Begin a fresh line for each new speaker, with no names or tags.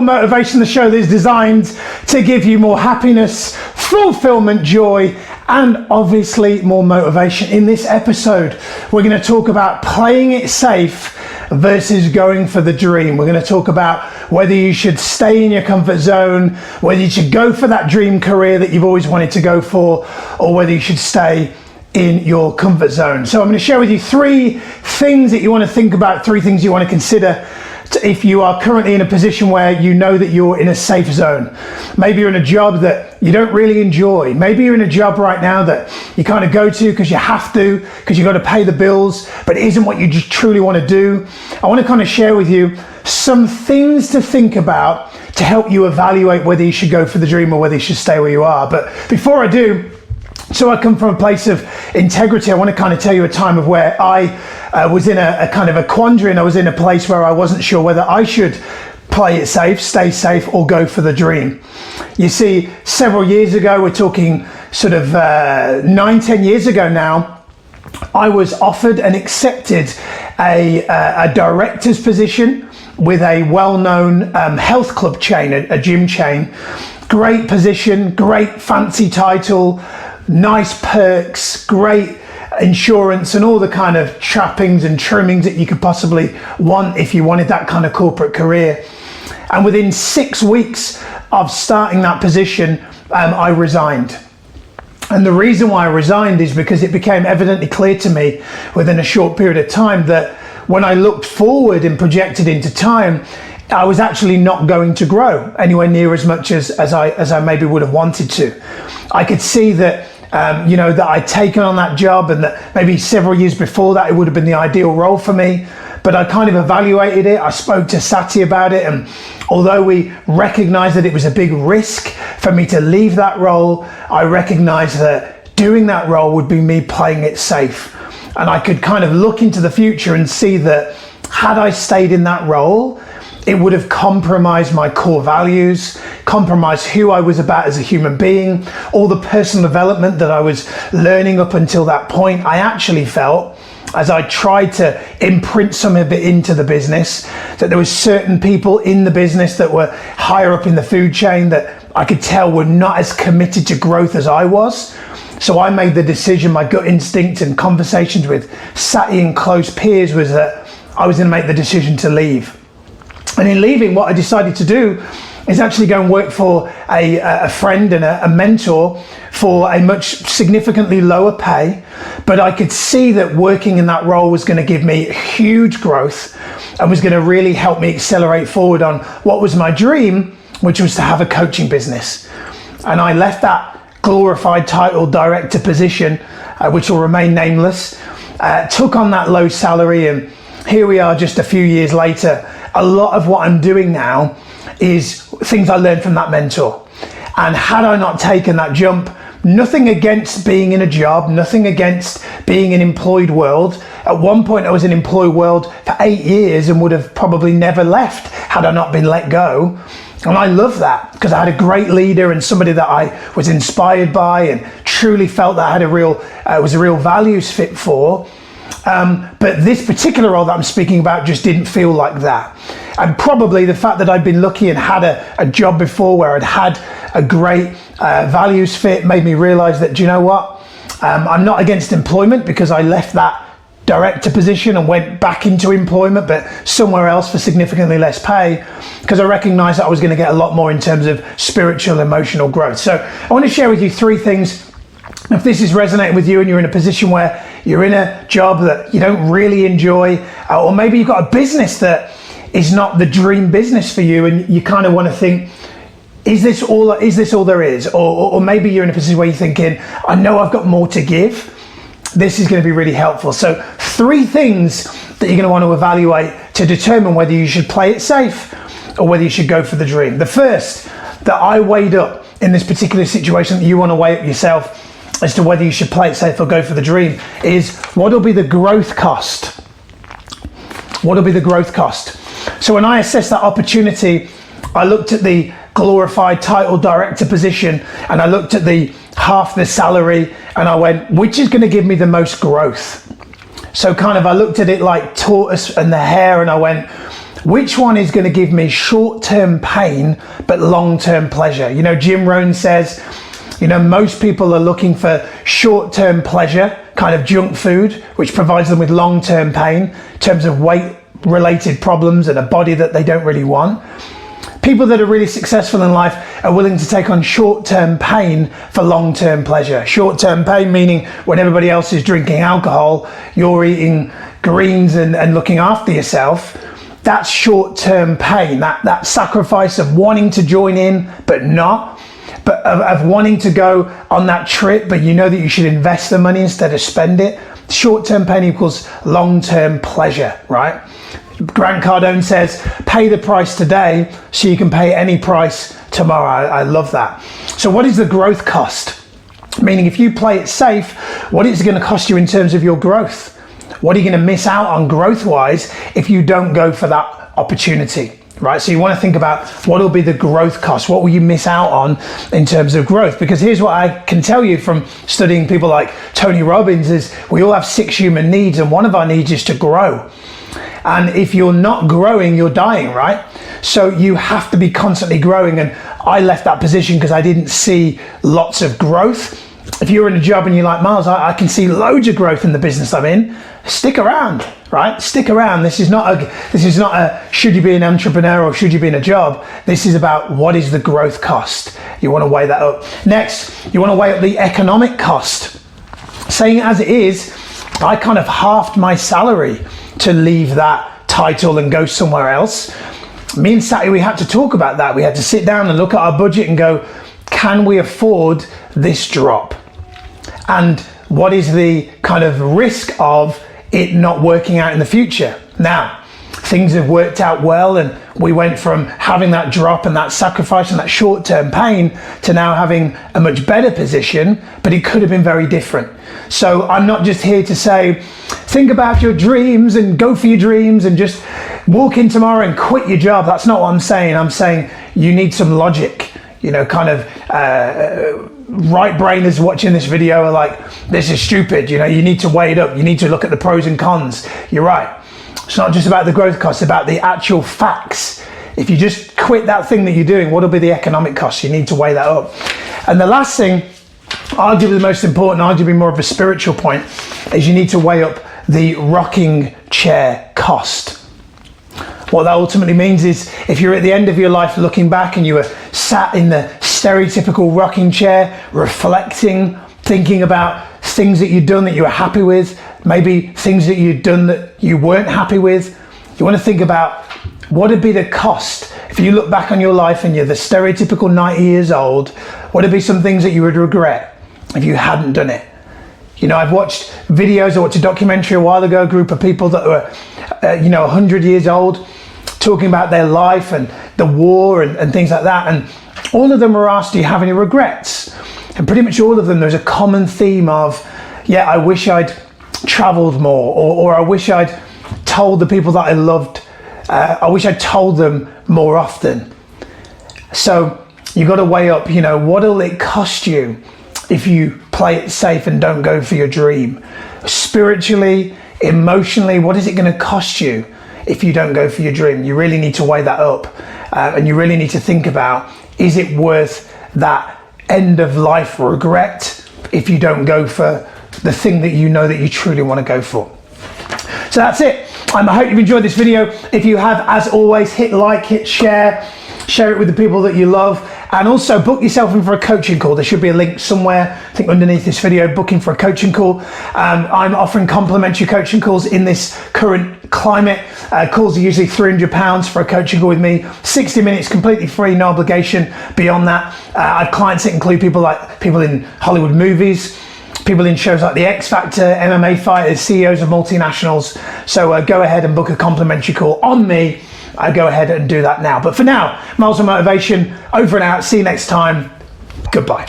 Motivation, the show that is designed to give you more happiness, fulfillment, joy, and obviously more motivation. In this episode, we're going to talk about playing it safe versus going for the dream. We're going to talk about whether you should stay in your comfort zone, whether you should go for that dream career that you've always wanted to go for, or whether you should stay in your comfort zone. So I'm going to share with you three things that you want to think about, three things you want to consider if you are currently in a position where you know that you're in a safe zone. Maybe you're in a job that you don't really enjoy. Maybe you're in a job right now that you kind of go to because you have to, because you've got to pay the bills, but it isn't what you just truly want to do. I want to kind of share with you some things to think about to help you evaluate whether you should go for the dream or whether you should stay where you are. But before I do, so I come from a place of integrity. I want to kind of tell you a time of where I was in a kind of a quandary, and I was in a place where I wasn't sure whether I should play it safe, stay safe, or go for the dream. You see, several years ago, we're talking sort of 9-10 years ago now, I was offered and accepted a director's position with a well-known health club chain, a gym chain. Great position, great fancy title, nice perks, great insurance, and all the kind of trappings and trimmings that you could possibly want if you wanted that kind of corporate career. And within 6 weeks of starting that position, I resigned. And the reason why I resigned is because it became evidently clear to me within a short period of time that when I looked forward and projected into time, I was actually not going to grow anywhere near as much as I maybe would have wanted to. I could see that that I'd taken on that job, and that maybe several years before that it would have been the ideal role for me. But I kind of evaluated it. I spoke to Sati about it, and although we recognized that it was a big risk for me to leave that role, I recognized that doing that role would be me playing it safe. And I could kind of look into the future and see that had I stayed in that role, it would have compromised my core values, compromised who I was about as a human being, all the personal development that I was learning up until that point. I actually felt, as I tried to imprint some of it into the business, that there were certain people in the business that were higher up in the food chain that I could tell were not as committed to growth as I was. So I made the decision, my gut instinct and conversations with Sati and close peers was that I was going to make the decision to leave. And in leaving, what I decided to do is actually go and work for a friend and a mentor for a much significantly lower pay. But I could see that working in that role was going to give me huge growth and was going to really help me accelerate forward on what was my dream, which was to have a coaching business. And I left that glorified title director position, which will remain nameless, took on that low salary, and here we are just a few years later. A lot of what I'm doing now is things I learned from that mentor. And had I not taken that jump, nothing against being in a job, nothing against being in employed world. At one point I was in employed world for 8 years and would have probably never left had I not been let go. And I love that because I had a great leader and somebody that I was inspired by and truly felt that I had was a real values fit for. But this particular role that I'm speaking about just didn't feel like that. And probably the fact that I'd been lucky and had a job before where I'd had a great values fit made me realize that, do you know what? I'm not against employment, because I left that director position and went back into employment, but somewhere else for significantly less pay, because I recognized that I was going to get a lot more in terms of spiritual, emotional growth. So I want to share with you three things. If this is resonating with you and you're in a position where you're in a job that you don't really enjoy, or maybe you've got a business that is not the dream business for you, and you kind of want to think, is this all there is? Or maybe you're in a position where you're thinking, I know I've got more to give. This is going to be really helpful. So 3 things that you're going to want to evaluate to determine whether you should play it safe or whether you should go for the dream. The first that I weighed up in this particular situation that you want to weigh up yourself as to whether you should play it safe or go for the dream is, what will be the growth cost? What will be the growth cost? So when I assessed that opportunity, I looked at the glorified title director position and I looked at the half the salary and I went, which is going to give me the most growth? So kind of I looked at it like tortoise and the hare, and I went, Which one is going to give me short-term pain but long-term pleasure? You know, Jim Rohn says, you know, most people are looking for short-term pleasure, kind of junk food, which provides them with long-term pain in terms of weight-related problems and a body that they don't really want. People that are really successful in life are willing to take on short-term pain for long-term pleasure. Short-term pain meaning when everybody else is drinking alcohol, you're eating greens and looking after yourself. That's short-term pain, that sacrifice of wanting to join in but not, but of wanting to go on that trip, but you know that you should invest the money instead of spend it. Short-term pain equals long-term pleasure, right? Grant Cardone says, pay the price today so you can pay any price tomorrow. I love that. So what is the growth cost? Meaning if you play it safe, what is it going to cost you in terms of your growth? What are you going to miss out on growth-wise if you don't go for that opportunity, right? So you want to think about what will be the growth cost? What will you miss out on in terms of growth? Because here's what I can tell you from studying people like Tony Robbins is we all have 6 human needs, and one of our needs is to grow. And if you're not growing, you're dying, right? So you have to be constantly growing. And I left that position because I didn't see lots of growth. If you're in a job and you're like, Miles, I can see loads of growth in the business I'm in, stick around, right? Stick around. This is not a should you be an entrepreneur or should you be in a job? This is about what is the growth cost. You want to weigh that up. Next, you want to weigh up the economic cost. Saying it as it is, I kind of halved my salary to leave that title and go somewhere else. Me and Sati, we had to talk about that. We had to sit down and look at our budget and go, can we afford this drop? And what is the kind of risk of it not working out in the future? Now, things have worked out well, and we went from having that drop and that sacrifice and that short-term pain to now having a much better position, but it could have been very different. So I'm not just here to say, think about your dreams and go for your dreams and just walk in tomorrow and quit your job. That's not what I'm saying. I'm saying you need some logic, you know, kind of right brainers watching this video are like, this is stupid. You know, you need to weigh it up. You need to look at the pros and cons. You're right. It's not just about the growth costs, it's about the actual facts. If you just quit that thing that you're doing, what will be the economic costs? You need to weigh that up. And the last thing, arguably the most important, arguably more of a spiritual point, is you need to weigh up the rocking chair cost. What that ultimately means is if you're at the end of your life looking back and you were sat in the stereotypical rocking chair, reflecting, thinking about things that you'd done that you were happy with, maybe things that you'd done that you weren't happy with, you want to think about what would be the cost. If you look back on your life and you're the stereotypical 90 years old, what would be some things that you would regret if you hadn't done it? You know, I've watched videos, I watched a documentary a while ago, a group of people that were, 100 years old, talking about their life and the war and things like that. And all of them were asked, do you have any regrets? And pretty much all of them, there's a common theme of, yeah, I wish I'd traveled more, or I wish I'd told the people that I loved, I wish I'd told them more often. So you got to weigh up, you know, what'll it cost you if you play it safe and don't go for your dream? Spiritually, emotionally, what is it going to cost you if you don't go for your dream? You really need to weigh that up, and you really need to think about, is it worth that end of life regret if you don't go for the thing that you know that you truly want to go for? So that's it. I hope you've enjoyed this video. If you have, as always, hit like, hit share it with the people that you love, and also book yourself in for a coaching call. There should be a link somewhere, I think underneath this video, booking for a coaching call. I'm offering complimentary coaching calls in this current climate. Calls are usually £300 for a coaching call with me, 60 minutes, completely free, no obligation. Beyond that, I have clients that include people in Hollywood movies, people in shows like The X Factor, MMA fighters, CEOs of multinationals. So go ahead and book a complimentary call on me. Go ahead and do that now. But for now, Miles of Motivation, over and out. See you next time. Goodbye.